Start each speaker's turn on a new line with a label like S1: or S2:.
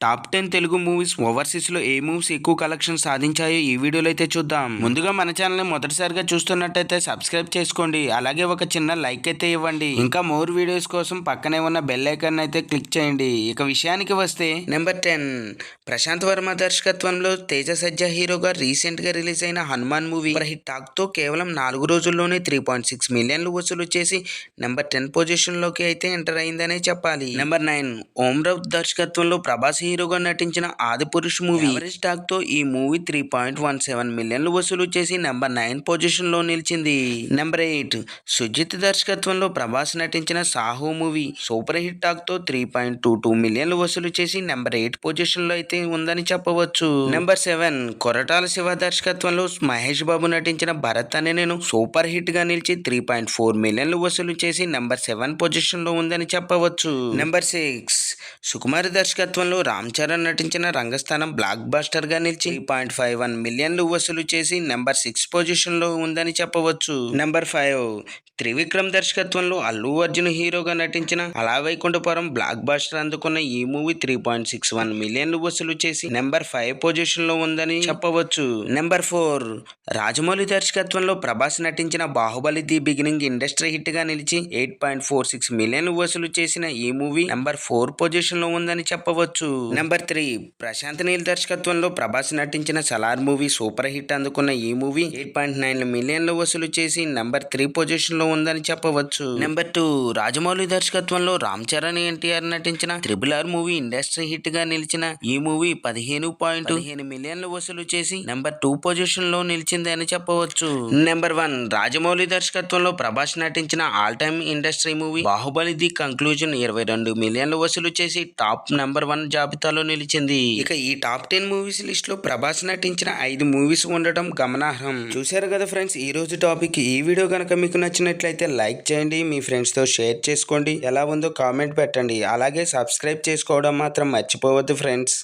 S1: Top 10 Telugu movies ఓవర్సీస్‌లో ఏ movies ఎక్కువ collection సాధించాయో ఈ వీడియోలో అయితే చూద్దాం. ముందుగా మన ఛానల్‌ని మొదటిసారిగా చూస్తున్నట్టయితే సబ్స్క్రైబ్ చేసుకోండి. అలాగే ఒక చిన్న లైక్ అయితే ఇవ్వండి. ఇంకా మోర్ వీడియోస్ కోసం పక్కనే ఉన్న బెల్ ఐకాన్ అయితే క్లిక్ చేయండి. ఇక విషయానికి వస్తే నెంబర్ 10 ప్రశాంత్ వర్మ దర్శకత్వంలో తేజ సజ్జా హీరోగా రీసెంట్‌గా రిలీజ్ అయిన హనుమాన్ మూవీ సూపర్ హిట్ టాక్‌తో కేవలం 4 రోజుల్లోనే 3.6 మిలియన్లు వసూలు చేసి నెంబర్ 10 పొజిషన్‌లోకి అయితే ఎంటర్ అయిందనే చెప్పాలి. నెంబర్ 9 ఓం రౌత్ దర్శకత్వంలో ప్రభాస్ హీరోగా నటించిన ఆదిపురుష్ మూవీ యావరేజ్ టాక్ తో ఈ మూవీ 3.17 మిలియన్లు వసూలు చేసి నెంబర్ 9 పొజిషన్ లో నిలిచింది. నెంబర్ 8 సుజిత్ దర్శకత్వంలో ప్రభాస్ నటించిన Saaho movie super hit talk తో 3.22 మిలియన్లు వసూలు చేసి నెంబర్ 8 పొజిషన్ లో అయితే ఉందని చెప్పవచ్చు. నెంబర్ 7 కొరటాల శివ దర్శకత్వంలో మహేష్ బాబు నటించిన భరత్ అనే నేను సూపర్ హిట్ గా నిలిచి 3.4 మిలియన్లు వసూలు చేసి నెంబర్ 7 పొజిషన్ లో ఉందని చెప్పవచ్చు. నెంబర్ 6 సుకుమార్ దర్శకత్వంలో రామ్ చరణ్ నటించిన రంగస్థానం బ్లాక్ బస్టర్ గా నిలిచి 3.51 మిలియన్లు వసూలు చేసి నెంబర్ 6 పొజిషన్ లో ఉందని చెప్పవచ్చు. నెంబర్ 5 త్రివిక్రమ్ దర్శకత్వంలో అల్లు అర్జున్ హీరోగా నటించిన అలా వైకుంఠపురం బ్లాక్ బస్టర్ అందుకున్న ఈ మూవీ 3.61 మిలియన్లు వసూలు చేసి నెంబర్ 5 పొజిషన్ లో ఉందని చెప్పవచ్చు. నెంబర్ 4 రాజమౌళి దర్శకత్వంలో ప్రభాస్ నటించిన Baahubali the beginning industry hit గా నిలిచి 8.46 మిలియన్లు వసూలు చేసిన ఈ మూవీ నెంబర్ 4 పొజిషన్ లో ఉందని చెప్పవచ్చు. నెంబర్ 3 ప్రశాంత్ నీల్ దర్శకత్వంలో ప్రభాస్ నటించిన సలార్ మూవీ సూపర్ హిట్ అందుకున్న ఈ మూవీ 8.9 మిలియన్లు వసూలు చేసి నెంబర్ 3 పొజిషన్ లో ఉందని చెప్పవచ్చు. నెంబర్ 2 రాజమౌళి దర్శకత్వంలో రామ్ చరణ్ ఎన్టీఆర్ నటించిన triple R movie industry hit గా నిలిచిన ఈ మూవీ 15.15 మిలియన్లు వసూలు చేసి నెంబర్ 2 పొజిషన్ లో నిలిచింది అని చెప్పవచ్చు. నెంబర్ 1 రాజమౌళి దర్శకత్వంలో ప్రభాస్ నటించిన all time industry movie Baahubali the conclusion 22 మిలియన్లు వసూలు చేసి టాప్ నెంబర్ 1 జాబితాలో నిలిచింది. ఇక ఈ టాప్ 10 మూవీస్ లిస్ట్ లో ప్రభాస్ నటించిన 5 మూవీస్ ఉండటం గమనార్హం. చూశారు కదా ఫ్రెండ్స్, ఈ రోజు టాపిక్. ఈ వీడియో కనుక మీకు నచ్చినట్లయితే లైక్ చేయండి, మీ ఫ్రెండ్స్ తో షేర్ చేసుకోండి, ఎలా ఉందో కామెంట్ పెట్టండి. అలాగే సబ్స్క్రైబ్ చేసుకోవడం మాత్రం మర్చిపోవద్దు ఫ్రెండ్స్.